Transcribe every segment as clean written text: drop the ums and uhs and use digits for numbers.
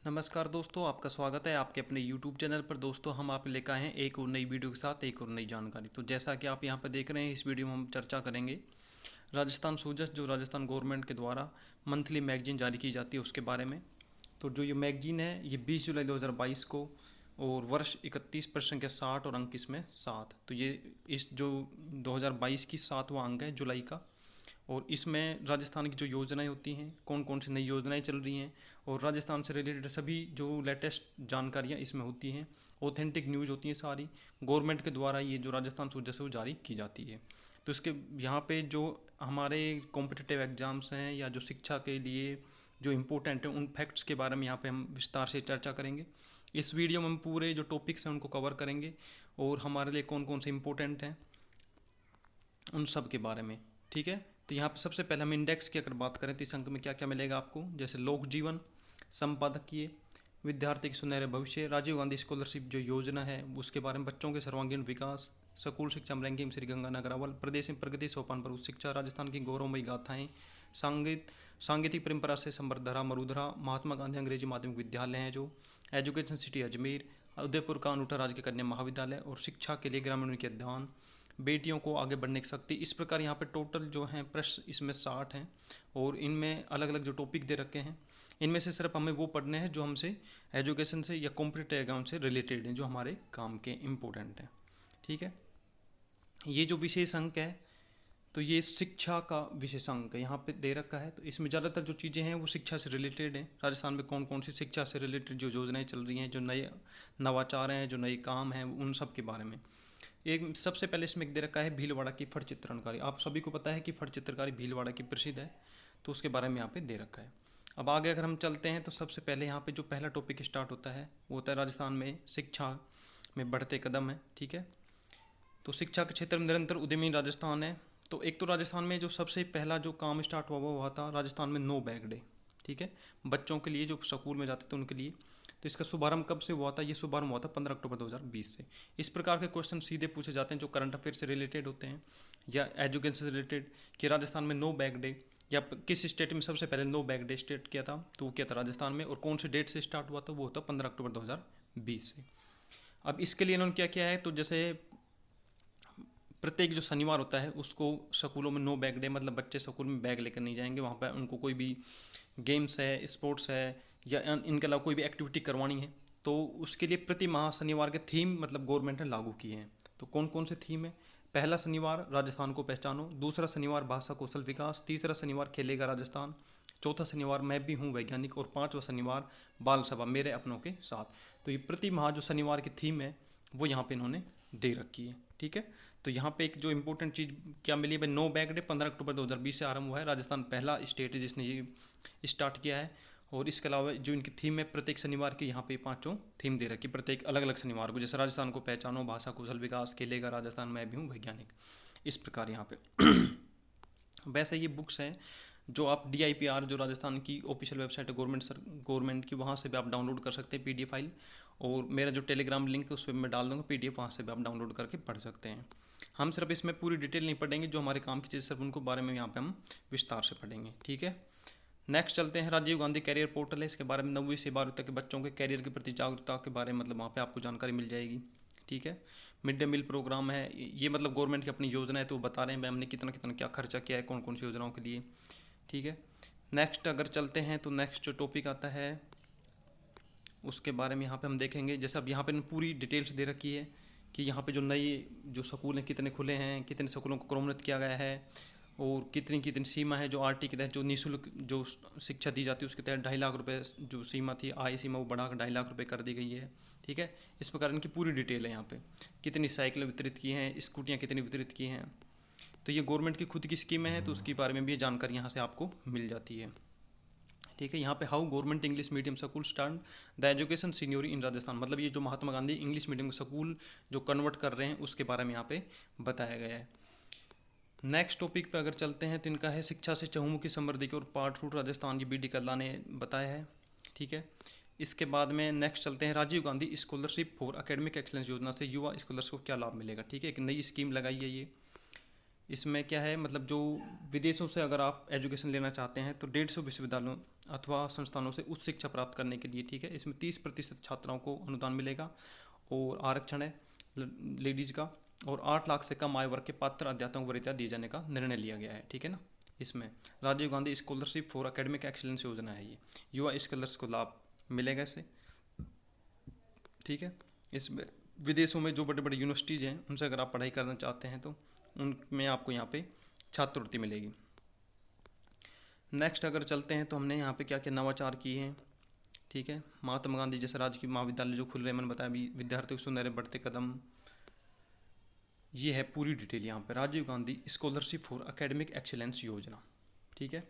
नमस्कार दोस्तों, आपका स्वागत है आपके अपने YouTube चैनल पर। दोस्तों, हम आप लेकर आए हैं एक और नई वीडियो के साथ एक और नई जानकारी। तो जैसा कि आप यहां पर देख रहे हैं, इस वीडियो में हम चर्चा करेंगे राजस्थान सूजस, जो राजस्थान गवर्नमेंट के द्वारा मंथली मैगजीन जारी की जाती है उसके बारे में। तो जो ये मैगजीन है, ये 20 जुलाई 2022 को, और वर्ष 31 पर संख्या 60 और अंक इसमें 7। तो ये इस जो 2022 की 7वां अंक है जुलाई का। और इसमें राजस्थान की जो योजनाएं होती हैं, कौन कौन सी नई योजनाएं चल रही हैं, और राजस्थान से रिलेटेड सभी जो लेटेस्ट जानकारियां इसमें होती हैं, ऑथेंटिक न्यूज़ होती हैं सारी। गवर्नमेंट के द्वारा ये जो राजस्थान सूचना है वो जारी की जाती है। तो इसके यहाँ पे जो हमारे कॉम्पिटिटिव एग्जाम्स हैं या जो शिक्षा के लिए जो इम्पोर्टेंट है, उन फैक्ट्स के बारे में यहाँ पे हम विस्तार से चर्चा करेंगे। इस वीडियो में हम पूरे जो टॉपिक्स हैं उनको कवर करेंगे, और हमारे लिए कौन कौन से इम्पोर्टेंट हैं उन सब के बारे में। ठीक है, तो यहाँ पर सबसे पहले हम इंडेक्स की अगर बात करें तो इस अंक में क्या क्या मिलेगा आपको, जैसे लोक जीवन, संपादकीय, विद्यार्थी के सुनहरे भविष्य, राजीव गांधी स्कॉलरशिप जो योजना है उसके बारे में, बच्चों के सर्वांगीण विकास, स्कूल शिक्षा में रैंकिंग श्री गंगानगर अव्वल, प्रदेश में प्रगति सोपान पर उच्च शिक्षा, राजस्थान की गौरवमयी गाथाएं, सांगीतिक परंपरा से संबद्धरा मरुधरा, महात्मा गांधी अंग्रेजी माध्यमिक विद्यालय हैं जो, एजुकेशन सिटी अजमेर, उदयपुर का अनूठा राजकीय कन्या महाविद्यालय, और शिक्षा के लिए ग्रामीणों के ध्यान, बेटियों को आगे बढ़ने की शक्ति। इस प्रकार यहाँ पे टोटल जो हैं प्रश्न इसमें 60 हैं, और इनमें अलग अलग जो टॉपिक दे रखे हैं, इनमें से सिर्फ हमें वो पढ़ने हैं जो हमसे एजुकेशन से या कॉम्पिटिटिव एग्जाम से रिलेटेड हैं, जो हमारे काम के इम्पोर्टेंट हैं। ठीक है, ये जो विशेष अंक है, तो ये शिक्षा का विशेष अंक है यहाँ पे दे रखा है। तो इसमें ज़्यादातर जो चीज़ें हैं वो शिक्षा से रिलेटेड हैं। राजस्थान में कौन कौन सी शिक्षा से रिलेटेड जो योजनाएं चल रही हैं, जो नए नवाचार हैं, जो नए काम हैं, उन सब के बारे में। एक सबसे पहले इसमें एक दे रखा है भीलवाड़ा की फट चित्रणकारी। आप सभी को पता है कि फट चित्रकारी भीलवाड़ा की प्रसिद्ध है, तो उसके बारे में यहाँ पे दे रखा है। अब आगे अगर हम चलते हैं तो सबसे पहले यहाँ पे जो पहला टॉपिक स्टार्ट होता है वो होता है राजस्थान में शिक्षा में बढ़ते कदम है। ठीक है, तो शिक्षा के क्षेत्र में निरंतर उद्यमी राजस्थान है। तो एक तो राजस्थान में जो सबसे पहला जो काम स्टार्ट हुआ वो हुआ था राजस्थान में नो बैग डे। ठीक है, बच्चों के लिए जो स्कूल में जाते थे उनके लिए। तो इसका शुभारंभ कब से हुआ था, ये शुभारंभ हुआ था 15 अक्टूबर 2020 से। इस प्रकार के क्वेश्चन सीधे पूछे जाते हैं जो करंट अफेयर से रिलेटेड होते हैं या एजुकेशन से रिलेटेड, कि राजस्थान में नो बैग डे या किस स्टेट में सबसे पहले नो बैग डे स्टेट किया था, तो वो किया था राजस्थान में, और कौन से डेट से स्टार्ट हुआ था, वो होता 15 अक्टूबर 2020 से। अब इसके लिए इन्होंने क्या किया है, तो जैसे प्रत्येक जो शनिवार होता है उसको स्कूलों में नो बैग डे, मतलब बच्चे स्कूल में बैग लेकर नहीं जाएंगे, वहाँ पर उनको कोई भी गेम्स है, स्पोर्ट्स है, या इनके अलावा कोई भी एक्टिविटी करवानी है, तो उसके लिए प्रति माह शनिवार के थीम मतलब गवर्नमेंट ने लागू किए हैं। तो कौन कौन से थीम है, पहला शनिवार राजस्थान को पहचानो, दूसरा शनिवार भाषा कौशल विकास, तीसरा शनिवार खेलेगा राजस्थान, चौथा शनिवार मैं भी हूँ वैज्ञानिक, और पांचवा शनिवार बाल सभा मेरे अपनों के साथ। तो ये प्रति माह जो शनिवार की थीम है वो यहाँ पे इन्होंने दे रखी है। ठीक है, तो यहाँ पे एक जो इंपॉर्टेंट चीज़ क्या मिली है भाई, नो बैग डे 15 अक्टूबर 2020 से आरंभ हुआ है। राजस्थान पहला स्टेट है जिसने ये स्टार्ट किया है। और इसके अलावा जो इनकी थीम है प्रत्येक शनिवार की, यहाँ पे पांचों थीम दे रखी, प्रत्येक अलग अलग शनिवार को, जैसे राजस्थान को पहचानो, भाषा कौशल विकास, खेलेगा राजस्थान, मैं भी हूँ वैज्ञानिक, इस प्रकार यहाँ पे। वैसे ये बुक्स हैं जो आप DIPR जो राजस्थान की ऑफिशियल वेबसाइट है गवर्नमेंट की, वहाँ से भी आप डाउनलोड कर सकते हैं PDF फाइल, और मेरा जो टेलीग्राम लिंक है उस पर मैं डाल दूँगा PDF, वहाँ से भी आप डाउनलोड करके पढ़ सकते हैं। हम सिर्फ इसमें पूरी डिटेल नहीं पढ़ेंगे, जो हमारे काम की चीज़ सिर्फ उनको बारे में यहाँ पे हम विस्तार से पढ़ेंगे। ठीक है, नेक्स्ट चलते हैं, राजीव गांधी कैरियर पोर्टल है, इसके बारे में 9वीं से 12वीं तक के बच्चों के कैरियर के प्रति जागरूकता के बारे में मतलब वहाँ पे आपको जानकारी मिल जाएगी। ठीक है, मिड डे मील प्रोग्राम है, ये मतलब गवर्नमेंट की अपनी योजना है, तो वो बता रहे हैं हमने कितना कितना क्या खर्चा किया है कौन कौन सी योजनाओं के लिए। ठीक है, नेक्स्ट अगर चलते हैं तो नेक्स्ट जो टॉपिक आता है उसके बारे में यहाँ पे हम देखेंगे। जैसे अब यहाँ पे पूरी डिटेल्स दे रखी है कि यहाँ पे जो नए जो स्कूल हैं कितने खुले हैं, कितने स्कूलों को क्रमोन्नत किया गया है, और कितनी कितनी सीमा है, जो RT के तहत जो निःशुल्क जो शिक्षा दी जाती है उसके तहत 2.5 लाख रुपए जो सीमा थी, आय सीमा, वो बढ़ाकर 2.5 लाख रुपए कर दी गई है। ठीक है, इस प्रकार इनकी पूरी डिटेल है यहाँ पे, कितनी साइकिलें वितरित की हैं, स्कूटियाँ कितनी वितरित की हैं। तो ये गवर्नमेंट की खुद की स्कीमें हैं, तो उसके बारे में भी ये जानकारी यहाँ से आपको मिल जाती है। ठीक है, यहाँ पे how government English medium school start the education scenario in Rajasthan, मतलब ये जो Mahatma Gandhi English medium school जो कन्वर्ट कर रहे हैं उसके बारे में यहाँ पे बताया गया है। नेक्स्ट टॉपिक पे अगर चलते हैं तो इनका है शिक्षा से चहुमुखी समृद्धि की और पार्ट रूट राजस्थान, ये BD कल्ला ने बताया है। ठीक है, इसके बाद में नेक्स्ट चलते हैं, Rajiv Gandhi scholarship for academic excellence योजना से युवा स्कॉलर्स को क्या लाभ मिलेगा। ठीक है, एक नई स्कीम लगाई है ये, इसमें क्या है, मतलब जो विदेशों से अगर आप एजुकेशन लेना चाहते हैं तो 150 विश्वविद्यालयों अथवा संस्थानों से उच्च शिक्षा प्राप्त करने के लिए, ठीक है, इसमें 30% छात्राओं को अनुदान मिलेगा और आरक्षण है लेडीज़ का, और 8 लाख से कम आय वर्ग के पात्र अध्यापकों को वरीयता दिए जाने का निर्णय लिया गया है, ठीक है ना। इसमें Rajiv Gandhi scholarship for academic excellence योजना है, ये युवा स्कॉलर्स को लाभ मिलेगा इससे, ठीक है। इसमें विदेशों में जो बड़े बड़े यूनिवर्सिटीज़ हैं उनसे अगर आप पढ़ाई करना चाहते हैं तो उनमें आपको यहाँ पे छात्रवृत्ति मिलेगी। नेक्स्ट अगर चलते हैं तो हमने यहाँ पे क्या क्या नवाचार किए हैं, ठीक है। महात्मा गांधी जैसे राजकीय महाविद्यालय जो खुल रहे हैं, मैंने बताया अभी, विद्यार्थियों को सुनहरे बढ़ते कदम, ये है पूरी डिटेल यहाँ पे। Rajiv Gandhi scholarship for academic excellence योजना, ठीक है।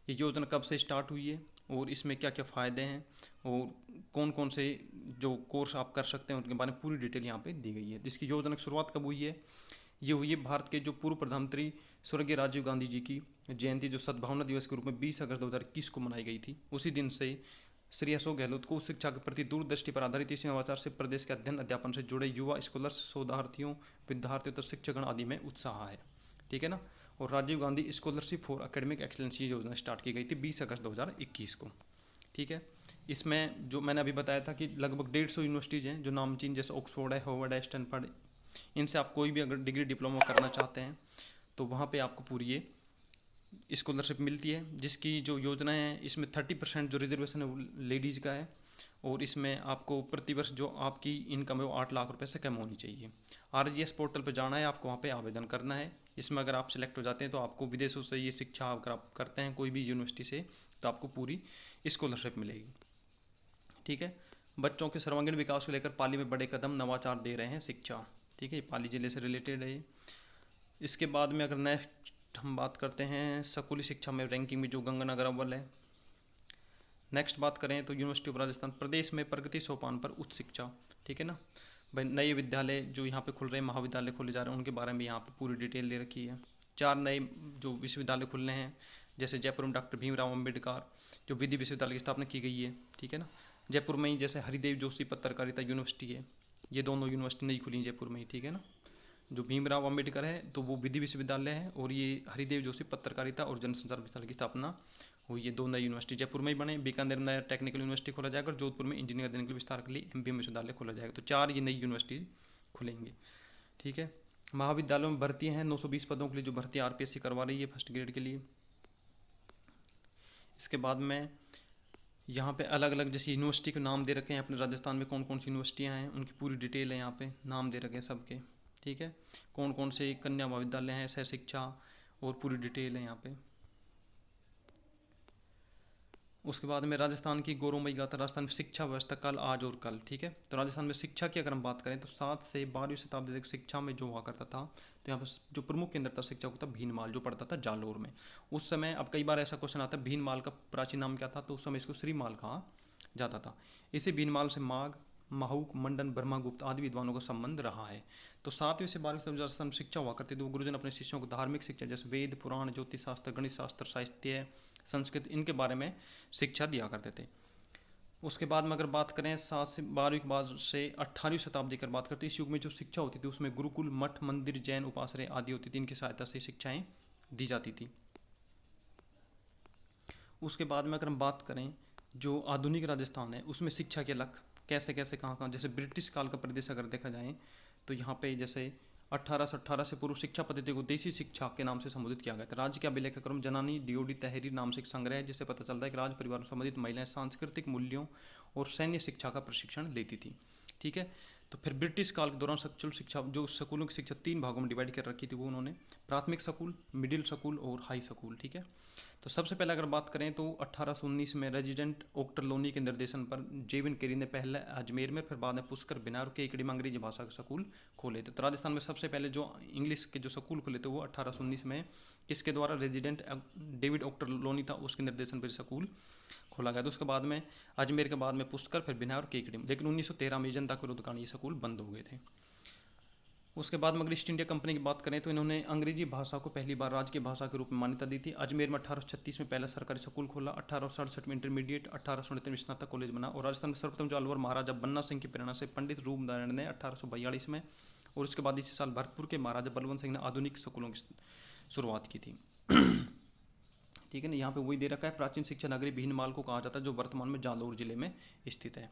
ये योजना कब से स्टार्ट हुई है और इसमें क्या क्या फ़ायदे हैं और कौन कौन से जो कोर्स आप कर सकते हैं उनके बारे में पूरी डिटेल यहाँ पे दी गई है। इसकी योजना की शुरुआत कब हुई है? ये हुई है भारत के जो पूर्व प्रधानमंत्री स्वर्गीय राजीव गांधी जी की जयंती जो सद्भावना दिवस के रूप में 20 अगस्त 2021 को मनाई गई थी, उसी दिन से श्री अशोक गहलोत को शिक्षा के प्रति दूरदृष्टि पर आधारित इस नवाचार से प्रदेश के अध्ययन अध्यापन से जुड़े युवा स्कॉलर्स, शोधार्थियों, विद्यार्थियों तो शिक्षकगण आदि में उत्साह है, ठीक है ना। और Rajiv Gandhi scholarship for academic excellence ये योजना स्टार्ट की गई थी 20 अगस्त 2021 को, ठीक है। इसमें जो मैंने अभी बताया था कि लगभग 150 यूनिवर्सिटीज़ हैं जो नामचीन, जैसे ऑक्सफोर्ड है, हार्वर्ड है, स्टैनफोर्ड, इनसे आप कोई भी अगर डिग्री डिप्लोमा करना चाहते हैं तो वहाँ पे आपको पूरी ये स्कॉलरशिप मिलती है। जिसकी जो योजना है इसमें 30% जो रिजर्वेशन है वो लेडीज़ का है, और इसमें आपको प्रतिवर्ष जो आपकी इनकम है वो 8 लाख रुपए से कम होनी चाहिए। RGS पोर्टल पर जाना है, आपको वहाँ पे आवेदन करना है। इसमें अगर आप सिलेक्ट हो जाते हैं तो आपको विदेशों से ये शिक्षा अगर आप करते हैं कोई भी यूनिवर्सिटी से तो आपको पूरी स्कॉलरशिप मिलेगी, ठीक है। बच्चों के सर्वांगीण विकास को लेकर पाली में बड़े कदम, नवाचार दे रहे हैं शिक्षा, ठीक है। पाली जिले से रिलेटेड है। इसके बाद में अगर नेक्स्ट हम बात करते हैं स्कूली शिक्षा में रैंकिंग में जो गंगानगर अव्वल है। नेक्स्ट बात करें तो यूनिवर्सिटी ऑफ राजस्थान प्रदेश में प्रगति सोपान पर उच्च शिक्षा, ठीक है ना भाई। नए विद्यालय जो यहाँ पे खुल रहे हैं, महाविद्यालय खोले जा रहे हैं, उनके बारे में यहाँ पे पूरी डिटेल दे रखी है। 4 नए जो विश्वविद्यालय खुल रहे हैं, जैसे जयपुर में डॉक्टर भीमराव अम्बेडकर जो विधि विश्वविद्यालय की स्थापना की गई है, ठीक है ना। जयपुर में ही जैसे हरिदेव जोशी पत्रकारिता यूनिवर्सिटी है, ये दोनों यूनिवर्सिटी नहीं खुली जयपुर में ही, ठीक है ना। जो भीमराव अम्बेडकर है तो वो विधि विश्वविद्यालय है, और ये हरिदेव जोशी पत्रकारिता और जनसंचार विश्वविद्यालय की स्थापना हुई। ये 2 नई यूनिवर्सिटी जयपुर में ही बने। बीकानेर में नया टेक्निकल यूनिवर्सिटी खोला जाएगा, और जोधपुर में इंजीनियर देने के लिए विस्तार के लिए MBM विश्वविद्यालय खोला जाएगा। तो 4 ये नई यूनिवर्सिटी खुलेंगी, ठीक है। महाविद्यालयों में भर्ती हैं 920 पदों के लिए जो भर्ती RPSC करवा रही है फर्स्ट ग्रेड के लिए। इसके बाद में यहाँ पे अलग अलग जैसे यूनिवर्सिटी के नाम दे रखे हैं अपने राजस्थान में, कौन कौन सी यूनिवर्सिटियाँ हैं उनकी पूरी डिटेल है, यहाँ पे नाम दे रखे हैं सबके, ठीक है। कौन कौन से कन्या महाविद्यालय हैं, सह शिक्षा, और पूरी डिटेल है यहाँ पे। उसके बाद में राजस्थान की गौरवमयी गाथा, राजस्थान में शिक्षा व्यवस्था कल, आज और कल, ठीक है। तो राजस्थान में शिक्षा की अगर हम बात करें तो 7 से 12वीं शताब्दी तक शिक्षा में जो हुआ करता था, तो यहाँ पर जो प्रमुख केंद्र था शिक्षा को था भीनमाल, जो पढ़ता था जालोर में उस समय। अब कई बार ऐसा क्वेश्चन आता है भीनमाल का प्राचीन नाम क्या था, तो उस समय इसको श्रीमाल कहा जाता था। इसी भीनमाल से माघ, माहुक, मंडन, ब्रह्मगुप्त आदि विद्वानों का संबंध रहा है। तो 7वीं से 12वीं तक राजस्थान में शिक्षा हुआ करती थी। वो गुरुजन अपने शिष्यों को धार्मिक शिक्षा जैसे वेद, पुराण, ज्योतिष शास्त्र, गणित शास्त्र, साहित्य, संस्कृत, इनके बारे में शिक्षा दिया करते थे। उसके बाद में अगर बात करें 7 से 12वीं के बाद से 18वीं शताब्दी की बात करते हैं, इस युग में जो शिक्षा होती थी उसमें गुरुकुल, मठ, मंदिर, जैन उपासनाएं आदि होती थी, इनकी सहायता से शिक्षाएं दी जाती थी। उसके बाद में अगर हम बात करें जो आधुनिक राजस्थान है उसमें शिक्षा के अलग कैसे कैसे कहाँ जैसे ब्रिटिश काल का प्रदेश अगर देखा जाए तो यहाँ पे जैसे 1818 से पूर्व शिक्षा पद्धति को देसी शिक्षा के नाम से संबोधित किया गया था। राज्य के अभिलेख क्रम जनानी डिओडी तहरीर नाम से एक संग्रह है, जिससे पता चलता है कि राज परिवार से संबंधित महिलाएं सांस्कृतिक मूल्यों और सैन्य शिक्षा का प्रशिक्षण लेती थी, ठीक है। तो फिर ब्रिटिश काल के दौरान स्कूल शिक्षा, जो स्कूलों की शिक्षा 3 भागों में डिवाइड कर रखी थी वो उन्होंने, प्राथमिक स्कूल, मिडिल स्कूल और हाई स्कूल, ठीक है। तो सबसे पहले अगर बात करें तो 1819 में रेजिडेंट ओक्टर लोनी के निर्देशन पर जेविन केरी ने पहले अजमेर में, फिर बाद में पुष्कर, बिनार के एकड़ी में अंग्रेजी भाषा के स्कूल खोले थे। तो राजस्थान में सबसे पहले जो इंग्लिश के जो स्कूल खोले थे वो 1819 में किसके द्वारा, रेजिडेंट डेविड ओक्टर लोनी था, उसके निर्देशन पर स्कूल खोला गया था। उसके बाद में अजमेर के बाद में पुष्कर, फिर बिहार और केकड़ी में, लेकिन 1913 में जनता के विरोध कारण ये स्कूल बंद हो गए थे। उसके बाद में अगर ईस्ट इंडिया कंपनी की बात करें तो इन्होंने अंग्रेजी भाषा को पहली बार राज्य की भाषा के रूप में मान्यता दी थी। अजमेर में 1836 में पहला सरकारी स्कूल खोला, 1867 में इंटरमीडिएट, 1869 में स्नातक कॉलेज बना, और राजस्थान में सर्वप्रथम जो अलवर महाराजा बन्ना सिंह की प्रेरणा से पंडित रूपनारायण ने 1842 में और उसके बाद इसी साल भरतपुर के महाराजा बलवंत सिंह ने आधुनिक स्कूलों की शुरुआत की थी। ठीक है ना, यहाँ पे वही दे रखा है, प्राचीन शिक्षा नगरी भीनमाल को कहा जाता है, जो वर्तमान में जालौर जिले में स्थित है।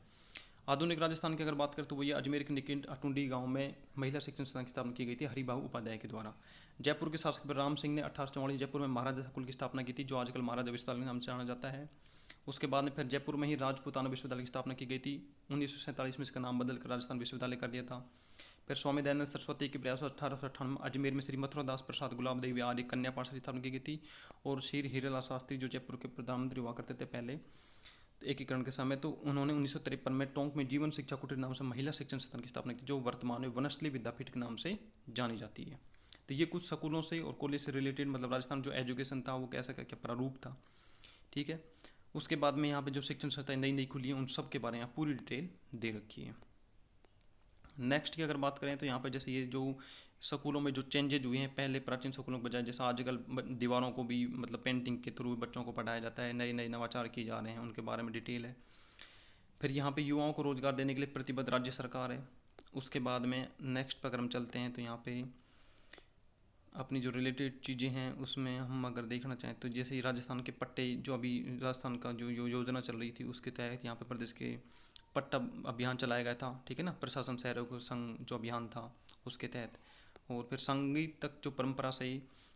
आधुनिक राजस्थान की अगर बात करें तो वही अजमेर के निकट अटुंडी गांव में महिला शिक्षण संस्थान की स्थापना की गई थी हरिभाऊ उपाध्याय के द्वारा। जयपुर के शासक राम सिंह ने 1844 जयपुर में महाराजा स्कूल की स्थापना की थी, जो आजकल महाराजा विश्वविद्यालय के नाम से जाना जाता है। उसके बाद में फिर जयपुर में ही राजपूताना विश्वविद्यालय की स्थापना की गई थी। 1947 में इसका नाम बदलकर राजस्थान विश्वविद्यालय कर दिया था। फिर स्वामी दयानंद सरस्वती के प्रयास 1898 में अजमेर में श्री मथुरादास प्रसाद गुलाब देवी आर्य कन्या पाठशाला की स्थापना की गई थी। और श्री हीरालाल शास्त्री जो जयपुर के प्रधानमंत्री हुआ करते थे पहले एकीकरण के समय, तो उन्होंने 1953 में टोंक में जीवन शिक्षा कुटीर नाम से महिला शिक्षण संस्थान की स्थापना की, जो वर्तमान में वनस्थली विद्यापीठ के नाम से जानी जाती है। तो ये कुछ स्कूलों से और कॉलेज से रिलेटेड मतलब राजस्थान जो एजुकेशन था वो कैसा क्या प्रारूप था। ठीक है, उसके बाद में यहाँ पे जो शिक्षण संस्थाएं नई नई खुली हैं उन सब के बारे में पूरी डिटेल दे रखी है। नेक्स्ट की अगर बात करें तो यहाँ पे जैसे ये जो स्कूलों में जो चेंजेज हुए हैं पहले प्राचीन स्कूलों के बजाय, जैसे आजकल दीवारों को भी मतलब पेंटिंग के थ्रू बच्चों को पढ़ाया जाता है, नए नए नवाचार किए जा रहे हैं, उनके बारे में डिटेल है। फिर यहाँ पे युवाओं को रोजगार देने के लिए प्रतिबद्ध राज्य सरकार है। उसके बाद में नेक्स्ट पर अगर हम चलते हैं तो यहाँ पे अपनी जो रिलेटेड चीज़ें हैं उसमें हम अगर देखना चाहें तो जैसे राजस्थान के पट्टे, जो अभी राजस्थान का जो योजना चल रही थी उसके तहत यहाँ पे प्रदेश के पट्टा अभियान चलाया गया था। ठीक है ना, प्रशासन सहयोग संघ जो अभियान था उसके तहत। और फिर संगीत तक जो परंपरा से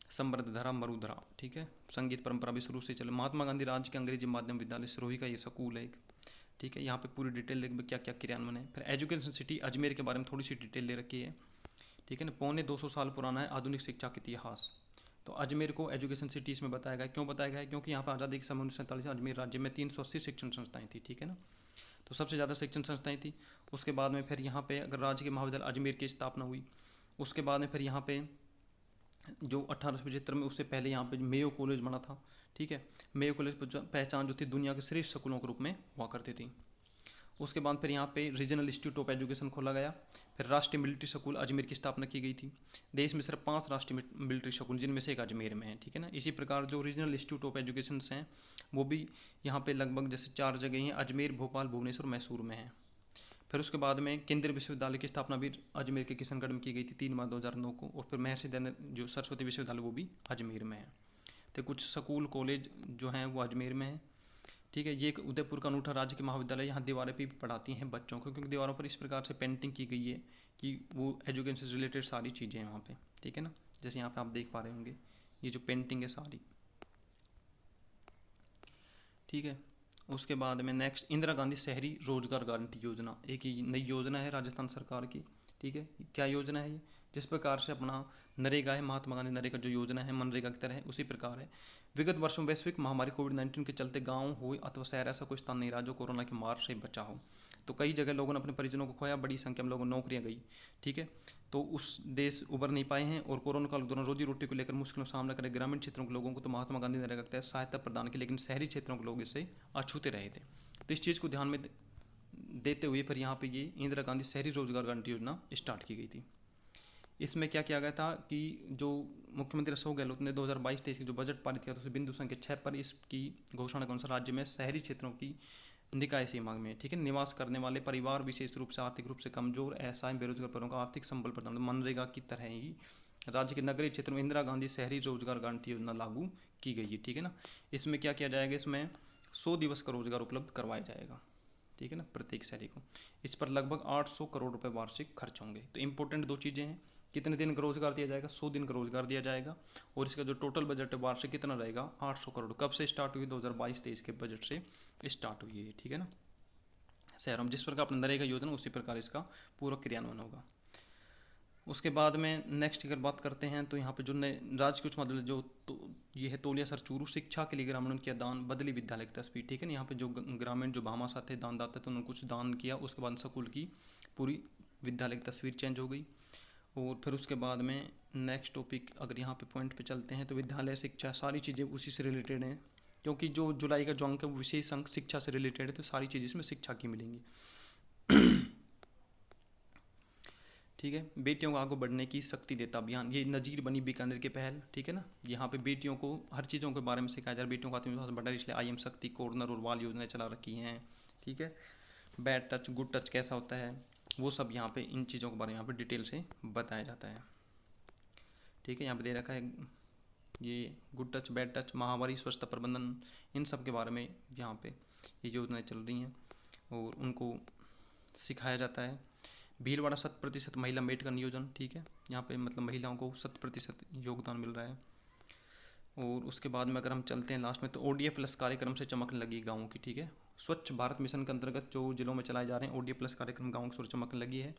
समृद्ध धरा मरुधरा। ठीक है, संगीत परंपरा भी शुरू से चले। महात्मा गांधी राज्य के अंग्रेजी माध्यम विद्यालय सिरोही का ये स्कूल है एक। ठीक है, यहाँ पे पूरी डिटेल देख क्या क्या क्रियान्वयन है। फिर एजुकेशन सिटी अजमेर के बारे में थोड़ी सी डिटेल दे रखी है। ठीक है ना, 250 साल पुराना है आधुनिक शिक्षा का इतिहास। तो अजमेर को एजुकेशन सिटी इसमें बताया गया। क्यों बताया गया है? क्योंकि यहाँ पर आज़ादी के समय 1947 अजमेर राज्य में 380 शिक्षण संस्थाएं थी। ठीक है ना, तो सबसे ज़्यादा शिक्षण संस्थाएं थी। उसके बाद में फिर यहाँ पे अगर राज्य के महाविद्यालय अजमेर की स्थापना हुई। उसके बाद में फिर यहाँ पे जो 1875 में, उससे पहले यहाँ पे मेयो कॉलेज बना था। ठीक है, मेयो कॉलेज पहचान जो थी दुनिया के श्रेष्ठ स्कूलों के रूप में हुआ करती थी। उसके बाद फिर यहाँ पे रीजनल इंस्टीट्यूट ऑफ एजुकेशन खोला गया। फिर राष्ट्रीय मिलिट्री स्कूल अजमेर की स्थापना की गई थी। देश में सिर्फ 5 राष्ट्रीय मिलिट्री स्कूल जिनमें से एक अजमेर में है। ठीक है ना, इसी प्रकार जो रीजनल इंस्टीट्यूट ऑफ एजुकेशन हैं वो भी यहाँ पे लगभग जैसे 4 जगह हैं, अजमेर, भोपाल, भुवनेश्वर, मैसूर में है। फिर उसके बाद में केंद्रीय विश्वविद्यालय की स्थापना भी अजमेर के किशनगढ़ में की गई थी 3 मार्च 2009 को। और फिर महर्षि दयानंद जो सरस्वती विश्वविद्यालय वो भी अजमेर में है। तो कुछ स्कूल कॉलेज जो हैं वो अजमेर में है। ठीक है, ये एक उदयपुर का अनूठा राज्य के महाविद्यालय, यहाँ दीवारें पे भी पढ़ाती हैं बच्चों को, क्योंकि दीवारों पर इस प्रकार से पेंटिंग की गई है कि वो एजुकेशन से रिलेटेड सारी चीज़ें हैं वहाँ पे। ठीक है ना, जैसे यहाँ पे आप देख पा रहे होंगे ये जो पेंटिंग है सारी। ठीक है, उसके बाद में नेक्स्ट इंदिरा गांधी शहरी रोजगार गारंटी योजना, एक नई योजना है राजस्थान सरकार की। ठीक है, क्या योजना है ये? जिस प्रकार से अपना नरेगा है, महात्मा गांधी नरेगा जो योजना है मनरेगा की तरह है, उसी प्रकार है। विगत वर्षों में वैश्विक महामारी कोविड-19 के चलते गांव हो अथवा शहर ऐसा कोई स्थान नहीं रहा जो कोरोना की मार से बचा हो। तो कई जगह लोगों ने अपने परिजनों को खोया, बड़ी संख्या में लोगों को नौकरियां गई। ठीक है, तो उस देश उबर नहीं पाए हैं और कोरोना काल के दौरान रोजी रोटी को लेकर मुश्किलों का सामना करे ग्रामीण क्षेत्रों के लोगों को तो महात्मा गांधी नरेगा के तहत सहायता प्रदान की, लेकिन शहरी क्षेत्रों के लोग इससे अछूते रहे थे। तो इस चीज़ को ध्यान में देते हुए फिर यहाँ पे ये इंदिरा गांधी शहरी रोजगार गारंटी योजना स्टार्ट की गई थी। इसमें क्या किया गया था कि जो मुख्यमंत्री अशोक गहलोत ने 2022-23 की जो बजट पारित किया था उसे बिंदु संख्या 6 पर इसकी घोषणा के अनुसार राज्य में शहरी क्षेत्रों की निकाय सीमा में, ठीक है, निवास करने वाले परिवार विशेष रूप से आर्थिक रूप से कमजोर, असहाय, बेरोजगार परिवारों का आर्थिक संबल प्रदान मनरेगा की तरह ही राज्य के नगरीय क्षेत्र में इंदिरा गांधी शहरी रोजगार गारंटी योजना लागू की गई है। ठीक है ना, इसमें क्या किया जाएगा, इसमें 100 दिवस का रोजगार उपलब्ध करवाया जाएगा। ठीक है ना, प्रत्येक शहरी को। इस पर लगभग 800 करोड़ रुपए वार्षिक खर्च होंगे। तो इंपॉर्टेंट 2 चीज़ें हैं, कितने दिन का रोजगार दिया जाएगा, 100 दिन का रोजगार दिया जाएगा। और इसका जो टोटल बजट है वार्षिक कितना रहेगा, 800 करोड़। कब से स्टार्ट हुई? 2022-23 के बजट से स्टार्ट हुई है। ठीक है ना, शहरों में जिस प्रकार अपना नरेगा योजना उसी प्रकार इसका पूरा क्रियान्वयन होगा। उसके बाद में नेक्स्ट अगर बात करते हैं तो यहाँ पे जो नए राज्य के उच्च माध्यमिक जो ये है तोलिया सर चूरू शिक्षा के लिए ग्रामीणों किया दान, बदली विद्यालय की तस्वीर। ठीक है ना, यहाँ पे जो ग्रामीण जो भामाशाह थे दानदाता थे उन्होंने कुछ दान किया, उसके बाद स्कूल की पूरी विद्यालय की तस्वीर चेंज हो गई। और फिर उसके बाद में नेक्स्ट टॉपिक अगर यहाँ पे पॉइंट पे चलते हैं तो विद्यालय शिक्षा सारी चीज़ें उसी से रिलेटेड हैं, क्योंकि जो जुलाई का जो अंक है वो विशेष अंक शिक्षा से रिलेटेड है, तो सारी चीज़ें इसमें शिक्षा की मिलेंगी। ठीक है, बेटियों को आगे बढ़ने की शक्ति देता अभियान, ये नजीर बनी बीकानेर की पहल। ठीक है ना, यहाँ पे बेटियों को हर चीज़ों के बारे में सिखाया जा रहा है, बेटियों का आत्मविश्वास बढ़ा, इसलिए IM शक्ति कॉर्नर और वाल योजनाएं चला रखी हैं। ठीक है, बैड टच गुड टच कैसा होता है वो सब यहाँ पे इन चीज़ों के बारे में यहाँ पे डिटेल से बताया जाता है। ठीक है, यहाँ पे दे रखा है ये गुड टच, बैड टच, महामारी, स्वच्छता प्रबंधन, इन सब के बारे में यहाँ पे ये योजनाएं चल रही हैं और उनको सिखाया जाता है। भीलवाड़ा 100% महिला मेट का नियोजन, ठीक है, यहाँ पे मतलब महिलाओं को 100% योगदान मिल रहा है। और उसके बाद में अगर हम चलते हैं लास्ट में, तो ODA+ कार्यक्रम से चमकने लगी गाँव की, ठीक है। स्वच्छ भारत मिशन के अंतर्गत जो जिलों में चलाए जा रहे हैं ODA+ कार्यक्रम, गाँव की सूरज चमकने लगी है।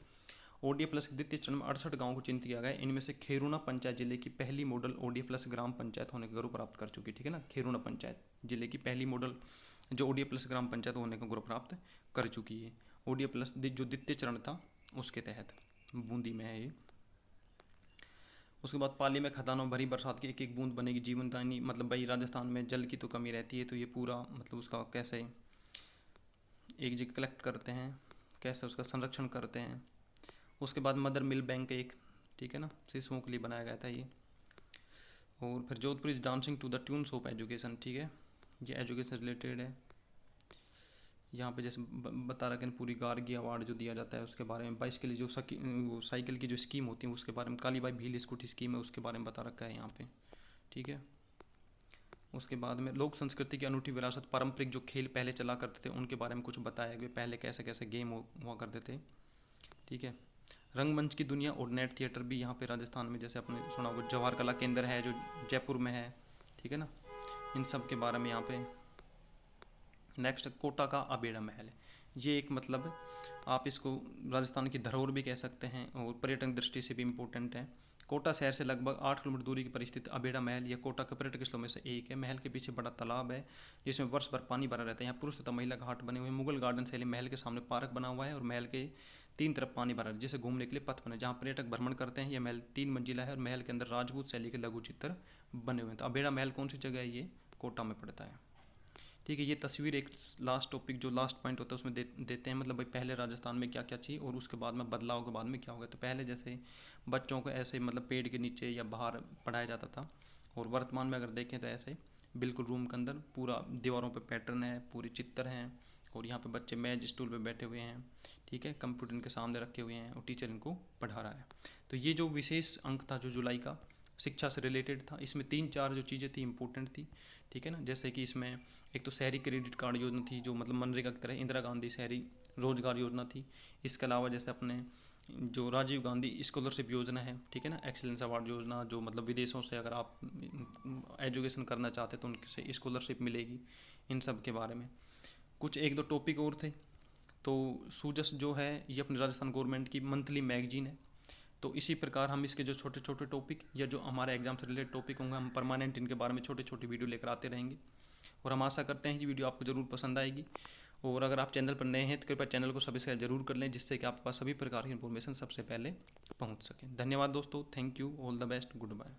ODA+ के द्वितीय चरण में 68 गाँव को चिन्हित किया गया है। इनमें से खेरुना पंचायत जिले की पहली मॉडल ODA+ ग्राम पंचायत होने का गौरव प्राप्त कर चुकी है, ठीक है ना। खेरुना पंचायत जिले की पहली मॉडल जो ODA+ ग्राम पंचायत होने का गौरव प्राप्त कर चुकी है। ODA+ जो द्वितीय चरण था उसके तहत बूंदी में है ये। उसके बाद पाली में खदानों भरी बरसात की एक एक बूंद बनेगी जीवनदायिनी, मतलब भाई राजस्थान में जल की तो कमी रहती है, तो ये पूरा मतलब उसका कैसे एक जगह कलेक्ट करते हैं, कैसे उसका संरक्षण करते हैं। उसके बाद मदर मिल बैंक एक, ठीक है ना, शिशुओं के लिए बनाया गया था ये। और फिर Jodhpur is dancing to the tunes of education, ठीक है, ये एजुकेशन रिलेटेड है। यहाँ पे जैसे बता रखा है पूरी गार्गी अवार्ड जो दिया जाता है उसके बारे में। बाइसिकल जो साइकिल की जो स्कीम होती है उसके बारे में, कालीबाई भील स्कूटी स्कीम है उसके बारे में बता रखा है यहाँ पे, ठीक है। उसके बाद में लोक संस्कृति की अनूठी विरासत, पारंपरिक जो खेल पहले चला करते थे उनके बारे में कुछ बताया गया, पहले कैसे कैसे गेम हुआ करते थे, ठीक है। रंगमंच की दुनिया और नेट थिएटर भी यहाँ पे राजस्थान में, जैसे आपने सुना होगा जवाहर कला केंद्र है जो जयपुर में है, ठीक है ना, इन सब के बारे में यहाँ पे। नेक्स्ट कोटा का अबेड़ा महल, ये एक मतलब आप इसको राजस्थान की धरोहर भी कह सकते हैं और पर्यटन दृष्टि से भी इम्पोर्टेंट है। कोटा शहर से लगभग 8 किलोमीटर दूरी की परिस्थित अबेड़ा महल यह कोटा के पर्यटक स्थलों में से एक है। महल के पीछे बड़ा तालाब है जिसमें वर्ष भर पानी भरा रहता है। यहाँ पुरुष तथा महिला घाट बने हुए हैं। मुगल गार्डन शैली महल के सामने पार्क बना हुआ है और महल के 3 तरफ पानी भरा है जिसे घूमने के लिए पथ बने जहाँ पर्यटक भ्रमण करते हैं। यह महल 3 मंजिला है और महल के अंदर राजपूत शैली के लघु चित्र बने हुए हैं। तो अबेड़ा महल कौन सी जगह है, ये कोटा में पड़ता है, ठीक है। ये तस्वीर एक लास्ट टॉपिक जो लास्ट पॉइंट होता है उसमें देते हैं, मतलब भाई पहले राजस्थान में क्या क्या चाहिए और उसके बाद में बदलाव के बाद में क्या हो गया। तो पहले जैसे बच्चों को ऐसे मतलब पेड़ के नीचे या बाहर पढ़ाया जाता था और वर्तमान में अगर देखें तो ऐसे बिल्कुल रूम के अंदर पूरा दीवारों पे पैटर्न है, पूरे चित्र हैं और यहाँ पे बच्चे मेज स्टूल पे बैठे हुए हैं, ठीक है, कंप्यूटर इनके सामने रखे हुए हैं और टीचर इनको पढ़ा रहा है। तो ये जो विशेष अंक था जो जुलाई का शिक्षा से रिलेटेड था, इसमें 3-4 जो चीज़ें थी इंपॉर्टेंट थी, ठीक है ना। जैसे कि इसमें एक तो शहरी क्रेडिट कार्ड योजना थी जो मतलब मनरेगा की तरह इंदिरा गांधी शहरी रोजगार योजना थी। इसके अलावा जैसे अपने जो राजीव गांधी स्कॉलरशिप योजना है, ठीक है ना, एक्सीलेंस अवार्ड योजना जो मतलब विदेशों से अगर आप एजुकेशन करना चाहते तो उनसे स्कॉलरशिप मिलेगी, इन सब के बारे में। कुछ 1-2 टॉपिक और थे। तो सूजस जो है ये अपनी राजस्थान गवर्नमेंट की मंथली मैगजीन है। तो इसी प्रकार हम इसके जो छोटे छोटे टॉपिक या जो हमारे एग्जाम से रिलेटेड टॉपिक होंगे हम परमानेंट इनके बारे में छोटे छोटे वीडियो लेकर आते रहेंगे और हम आशा करते हैं कि वीडियो आपको ज़रूर पसंद आएगी। और अगर आप चैनल पर नए हैं तो कृपया चैनल को सब्सक्राइब जरूर कर लें जिससे कि आपके पास सभी प्रकार की इन्फॉर्मेशन सबसे पहले पहुंच सके। धन्यवाद दोस्तों, thank you, all the best, good bye.